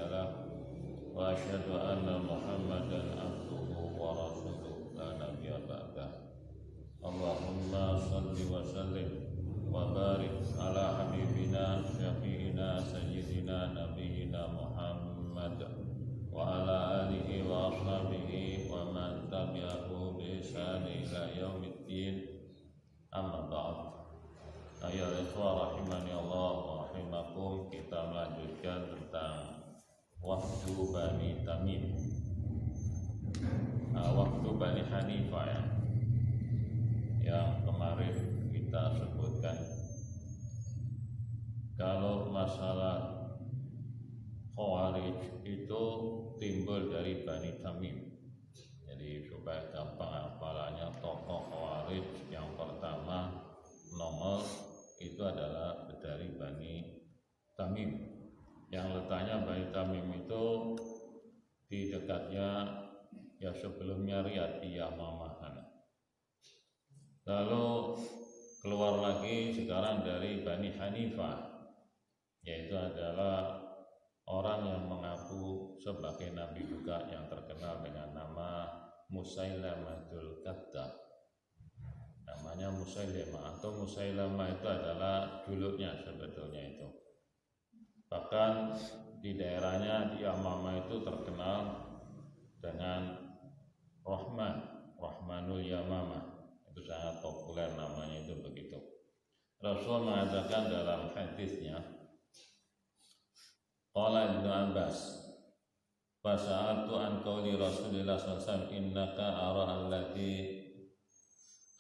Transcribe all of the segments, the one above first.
له وأشهد أن محمدا عبده ورسوله لا نبي بعده اللهم صل وسلم وبارك على حبيبنا شفيعنا سيدنا نبينا محمد وعلى آله وأصحابه ومن تبعه بإحسان إلى يوم الدين amma ba'd. Ayol ikhwah rahimani Allah wa rahimakum, kita melanjutkan tentang waktu Bani Tamim, waktu Bani Hanifah yang kemarin kita sebutkan. Kalau masalah Khawarij itu timbul dari Bani Tamim. Jadi supaya gampang hafalannya, tokoh Khawarij yang pertama nongol itu adalah dari Bani Tamim. Yang letaknya Bani Tamim itu di dekatnya sebelumnya Riyadh di Yamamah. Lalu keluar lagi sekarang dari Bani Hanifah, yaitu adalah orang yang mengaku sebagai nabi juga, yang terkenal dengan nama Musailamatul Kadzdzab. Namanya Musailamah atau Musailamah itu adalah juluknya sebetulnya itu. Bahkan di daerahnya di Yamamah itu terkenal dengan Rahmanul Yamamah. Itu sangat populer namanya itu begitu. Rasul mengatakan dalam hadisnya, qala Ibnu Abbas, fasa'altu an qawli Rasulillah sallallahu alaihi wasallam innaka ara alladhi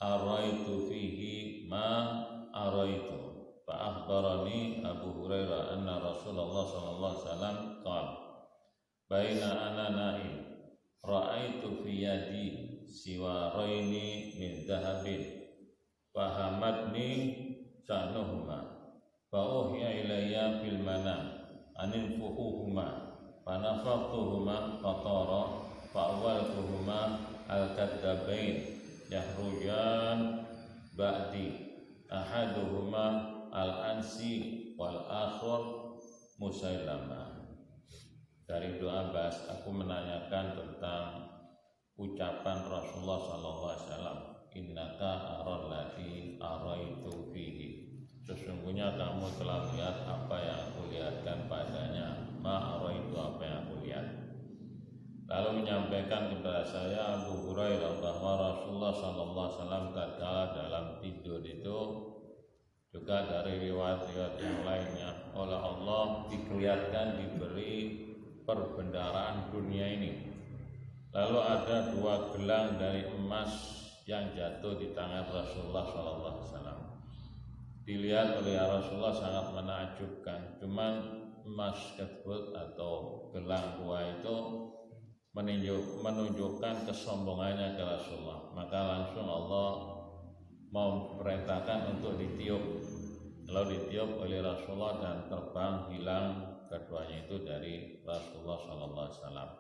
araitu fihi ma araitu fa akhbarani Abu Hurairah anna Rasulullah sallallahu alaihi wasallam qala baina ana na'im ra'aitu fi yadi siwaraini min dhahabin fahamadni sa'nuhuma fa uhiya ilayya fil manam anin fuhuhuma fanafaqtuhuma fatara fa'awaltuhuma al-kaddabain yahrujan ba'di ahaduhuma al-ansi wal akhir Musailamah. Dari doa Abbas, aku menanyakan tentang ucapan Rasulullah SAW, innaka arallati araitu fihi, sesungguhnya kamu telah lihat apa yang aku lihatkan padanya, ma'ara itu apa yang aku lihat. Lalu menyampaikan kepada saya Abu Hurairah bahwa Rasulullah SAW tatkala dalam tidur itu, juga dari riwayat-riwayat yang lainnya, oleh Allah dikelihatan diberi perbendaharaan dunia ini. Lalu ada 2 gelang dari emas yang jatuh di tangan Rasulullah SAW. Dilihat oleh Rasulullah sangat menakjubkan. Cuman emas tersebut atau gelang 2 itu menunjukkan kesombongannya ke Rasulullah. Maka langsung Allah memerintahkan untuk ditiup. Lalu ditiup oleh Rasulullah dan terbang hilang keduanya itu dari Rasulullah SAW.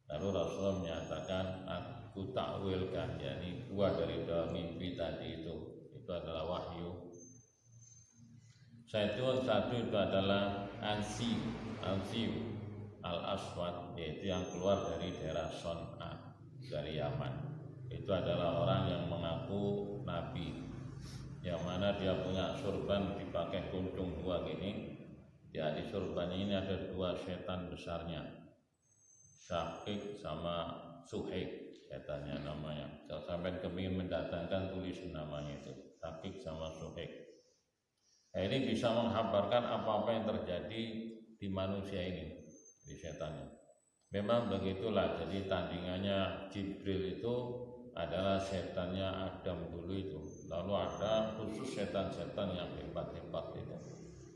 Lalu Rasulullah menyatakan, aku takwilkan, yakni buah dari dua mimpi tadi itu adalah wahyu. Satu itu adalah Ansi al-Aswad, yaitu yang keluar dari daerah Son'a, dari Yaman. Itu adalah orang yang mengaku nabi, yang mana dia punya surban dipakai kunjung 2 gini. Ya, di surban ini ada 2 setan besarnya, Syakik sama Suhaik setannya namanya. Kalau sampai kepingin mendatangkan tulisan namanya itu, Syakik sama Suhaik. Nah, ini bisa menghamparkan apa-apa yang terjadi di manusia ini, di setannya. Memang begitulah, jadi tandingannya Jibril itu adalah setannya Adam dulu itu. Lalu ada khusus setan-setan yang hebat-hebat itu.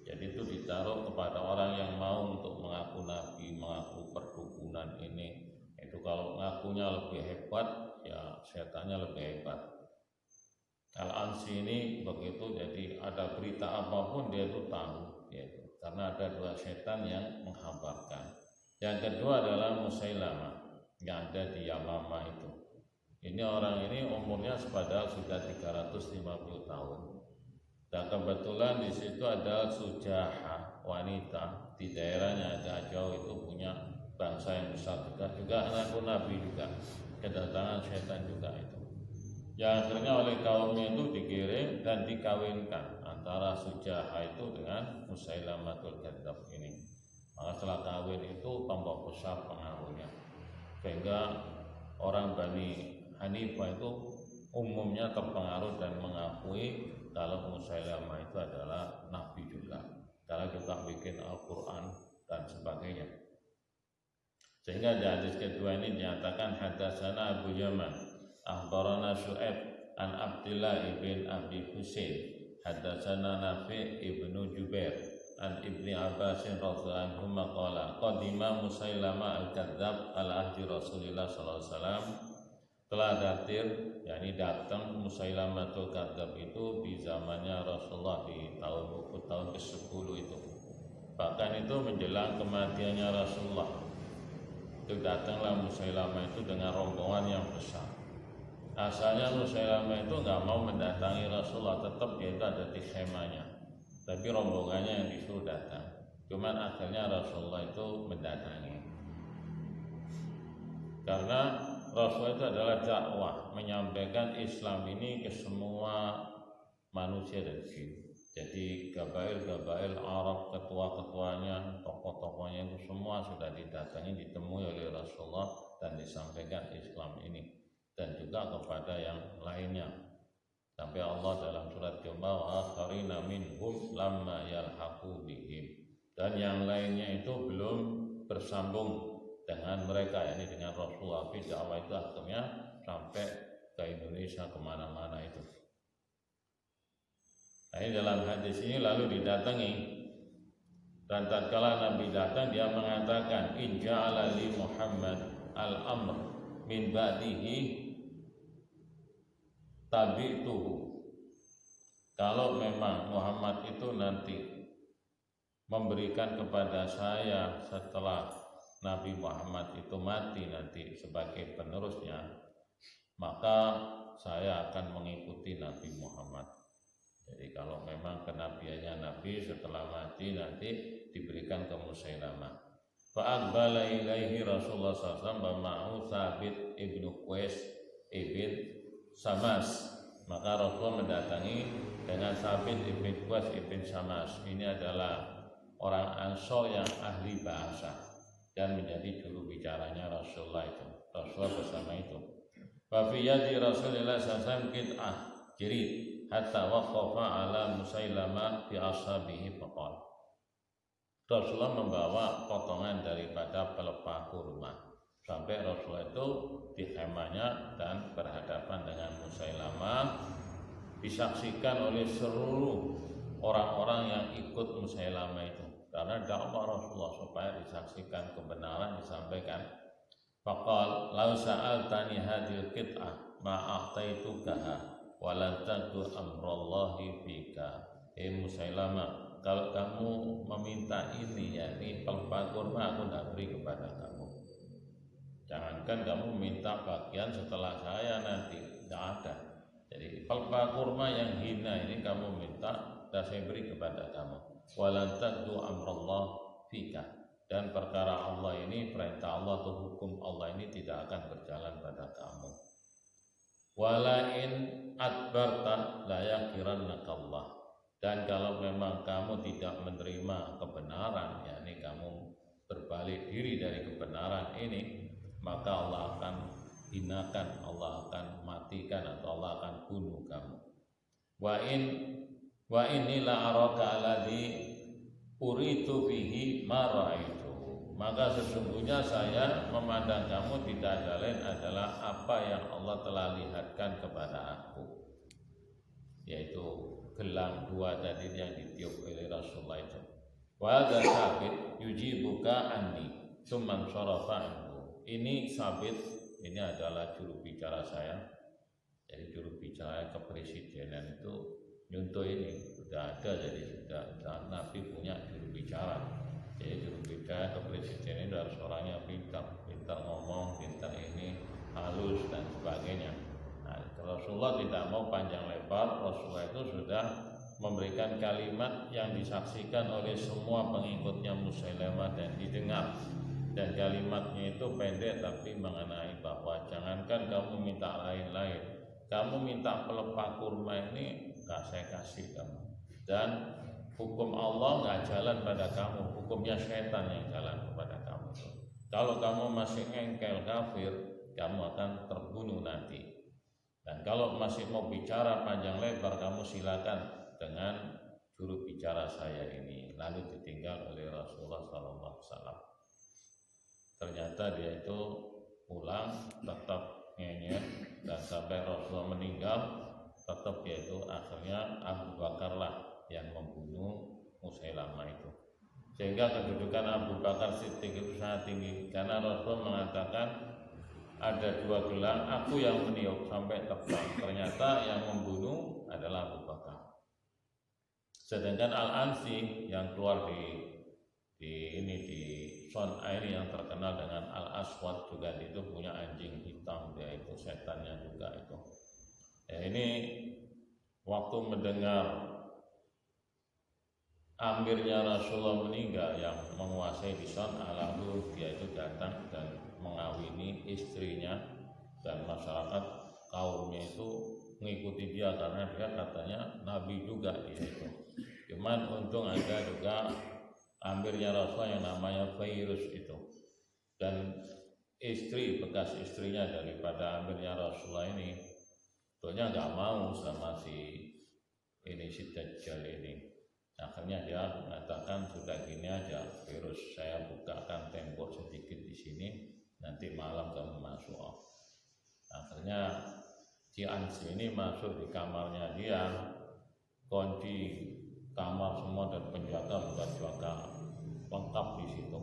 Jadi itu ditaruh kepada orang yang mau untuk mengaku nabi, mengaku perdukunan ini. Itu kalau ngakunya lebih hebat, ya setannya lebih hebat. Al-Ansi ini begitu, jadi ada berita apapun dia itu tahu, yaitu karena ada 2 setan yang menghabarkan. Yang kedua adalah Musailamah yang ada di Yamamah itu. Ini orang ini umurnya padahal sudah 350 tahun. Dan kebetulan di situ ada Sujahah wanita di daerahnya agak jauh itu punya bangsa yang besar juga anakku Nabi juga kedatangan setan juga itu. Yang akhirnya oleh kaumnya itu dikirim dan dikawinkan antara Sujahah itu dengan Musailamatul Kadzdzab ini. Maka setelah kawin itu tambah besar pengaruhnya, sehingga orang Bani Hanifah itu umumnya terpengaruh dan mengakui kalau Musailamah itu adalah nabi juga, karena juga bikin Al-Quran dan sebagainya. Sehingga di hadis kedua ini dinyatakan hadatsana Abu Yaman akhbarana Syu'aib an Abdillah ibn Abi Husain hadatsana Nafi' ibnu Jubair an Ibni Abbas radhiyallahu anhu qala qadima Musailamah al-Kadzdzab ala ahdi Rasulillah sallallahu alaihi wasallam. Telah yakni datang Musailamatul Kadzdzab itu di zamannya Rasulullah di tahun ke-10 itu. Bahkan itu menjelang kematiannya Rasulullah. Itu datanglah Musailamah itu dengan rombongan yang besar. Asalnya Musailamah itu nggak mau mendatangi Rasulullah, tetap dia itu ada di khemanya. Tapi rombongannya yang disuruh datang. Cuman akhirnya Rasulullah itu mendatangi. Karena Rasulullah itu adalah dakwah, menyampaikan Islam ini ke semua manusia dan jin. Jadi gabail Arab, ketua-ketuanya, tokoh-tokohnya itu semua sudah didatangi, ditemui oleh Rasulullah dan disampaikan Islam ini, dan juga kepada yang lainnya. Sampai Allah dalam surat Jum'ah wa akharina minhum lamma yalhaqu bihim, dan yang lainnya itu belum bersambung dengan mereka, yakni dengan Rasulullah. Tapi dakwah itu akhirnya sampai ke Indonesia, kemana-mana itu. Nah, ini dalam hadis ini lalu didatangi, dan tatkala Nabi datang dia mengatakan in ja'ala li Muhammad al-amr min ba'dihi tabi'tuhu. Kalau memang Muhammad itu nanti memberikan kepada saya setelah Nabi Muhammad itu mati nanti sebagai penerusnya, maka saya akan mengikuti Nabi Muhammad. Jadi kalau memang kenabiannya Nabi setelah mati nanti diberikan ke Musailamah. Fa'aqbala ilaihi Rasulullah SAW ba'ma'u Thabit ibnu Qais ibn Samas. Maka Rasulullah mendatangi dengan Thabit ibn Qais ibn Samas. Ini adalah orang Ansor yang ahli bahasa dan menjadi juru bicaranya Rasulullah itu. Rasulullah bersama itu. Wa fi yadi Rasulillah sallallahu qit'ah jirid hatta waqafa ala Musailamah fi ashabihi faqala. Rasulullah membawa potongan daripada pelepah kurma sampai Rasulullah itu di khemanya dan berhadapan dengan Musailamah, disaksikan oleh seluruh orang-orang yang ikut Musailamah itu. Karena dakwah Rasulullah supaya disaksikan kebenaran disampaikan. Faqal lau sa'altani hadhil qit'ah ma a'taitukaha walan taqdu amrallahi fika. Musailamah, kalau kamu meminta ini, yakni pelepah kurma, aku tidak beri kepada kamu. Jangankan kamu minta bagian setelah saya nanti, tidak ada. Jadi pelepah kurma yang hina ini kamu minta dan saya beri kepada kamu. Walan taqdu amrallah fika, dan perkara Allah ini, perintah Allah atau hukum Allah ini tidak akan berjalan pada kamu. Walain adbarta la yakirannakallah, dan kalau memang kamu tidak menerima kebenaran, yakni kamu berbalik diri dari kebenaran ini, maka Allah akan hinakan, Allah akan matikan, atau Allah akan bunuh kamu. Wa inilah araka alladhi uritu bihi maraitu, maka sesungguhnya saya memandang kamu tidak ada lain adalah apa yang Allah telah lihatkan kepada aku, yaitu gelang dua tadi yang ditiup oleh Rasulullah itu. Wa hadza Sabit yujibuka anni tsumman sharafa anhu. Ini Sabit, ini adalah juru bicara saya. Jadi juru bicara kepresidenan itu nyuntuh ini sudah ada, jadi sudah Nabi punya juru bicara. Jadi juru bicara kepresidenan itu harus orangnya pintar ngomong, pintar ini, halus dan sebagainya. Nah, Rasulullah tidak mau panjang lebar, Rasulullah itu sudah memberikan kalimat yang disaksikan oleh semua pengikutnya Musailamah dan didengar, dan kalimatnya itu pendek tapi mengenai bahwa jangankan kamu minta lain-lain, kamu minta pelepah kurma ini gak saya kasih kamu, dan hukum Allah gak jalan pada kamu, hukumnya setan yang jalan kepada kamu. Kalau kamu masih engkel kafir, kamu akan terbunuh nanti. Dan kalau masih mau bicara panjang lebar, kamu silakan dengan juru bicara saya ini. Lalu ditinggal oleh Rasulullah SAW. Ternyata dia itu pulang tetap ngenyet, dan sampai Rasulullah meninggal tetap dia itu akhirnya Abu Bakar lah yang membunuh Musailamah itu. Sehingga kedudukan Abu Bakar Siddiq itu sangat tinggi, karena Rasul mengatakan ada 2 gelang, aku yang meniup sampai terbang. Ternyata yang membunuh adalah Abu Bakar. Sedangkan Al-Ansi yang keluar di Son'a ini yang terkenal dengan Al-Aswad juga, itu punya anjing hitam, dia itu setannya juga itu. Ya, ini waktu mendengar amirnya Rasulullah meninggal yang menguasai di Son'a, lalu dia itu datang dan mengawini istrinya, dan masyarakat kaumnya itu mengikuti dia karena dia katanya nabi juga dia itu. Cuman untung ada juga amirnya Rasulullah yang namanya Fairuz itu, dan bekas istrinya daripada amirnya Rasulullah ini sebetulnya nggak mau sama si Dajjal ini. Akhirnya dia mengatakan, sudah gini aja Fairuz, saya bukakan tembok sedikit di sini, nanti malam kamu masuk. Akhirnya si Ansi ini masuk di kamarnya dia, kunci kamar semua dan penjaga lengkap di situ.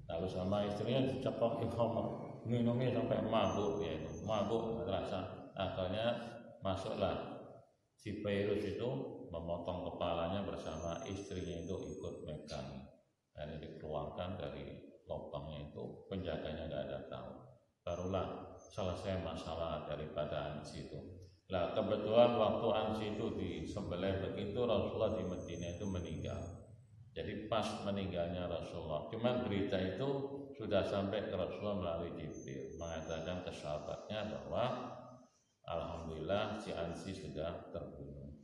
Lalu sama istrinya dicekoki kamar, minumnya sampai mabuk, ya itu mabuk terasa. Akhirnya masuklah si Fairuz itu, memotong kepalanya bersama istrinya itu ikut megang, dan dikeluarkan dari lubangnya itu, penjaganya nggak ada tahu. Barulah selesai masalah daripada Ansi itu. Nah, kebetulan waktu Ansi itu disembelih begitu, Rasulullah di Madinah itu meninggal. Jadi pas meninggalnya Rasulullah, cuman berita itu sudah sampai ke Rasulullah melalui Jibril, mengatakan ke sahabatnya bahwa alhamdulillah si Ansi sudah terbunuh.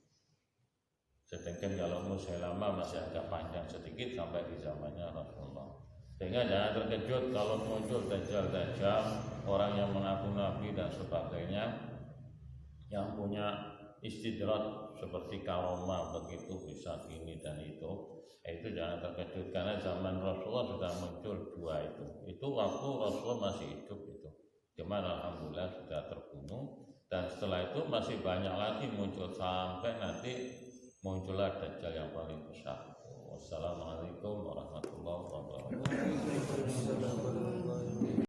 Sedangkan kalau Musailamah masih agak panjang sedikit sampai di zamannya Rasulullah. Sehingga jangan terkejut kalau muncul dajjal-dajjal, orang yang mengaku nabi dan sebagainya, yang punya istidrat seperti karomah begitu, bisa gini dan itu jangan terkejut, karena zaman Rasulullah sudah muncul 2 itu. Itu waktu Rasulullah masih hidup itu. Cuman alhamdulillah sudah terbunuh, dan setelah itu masih banyak lagi muncul sampai nanti muncullah dajjal yang paling besar. Wassalamualaikum warahmatullahi wabarakatuh.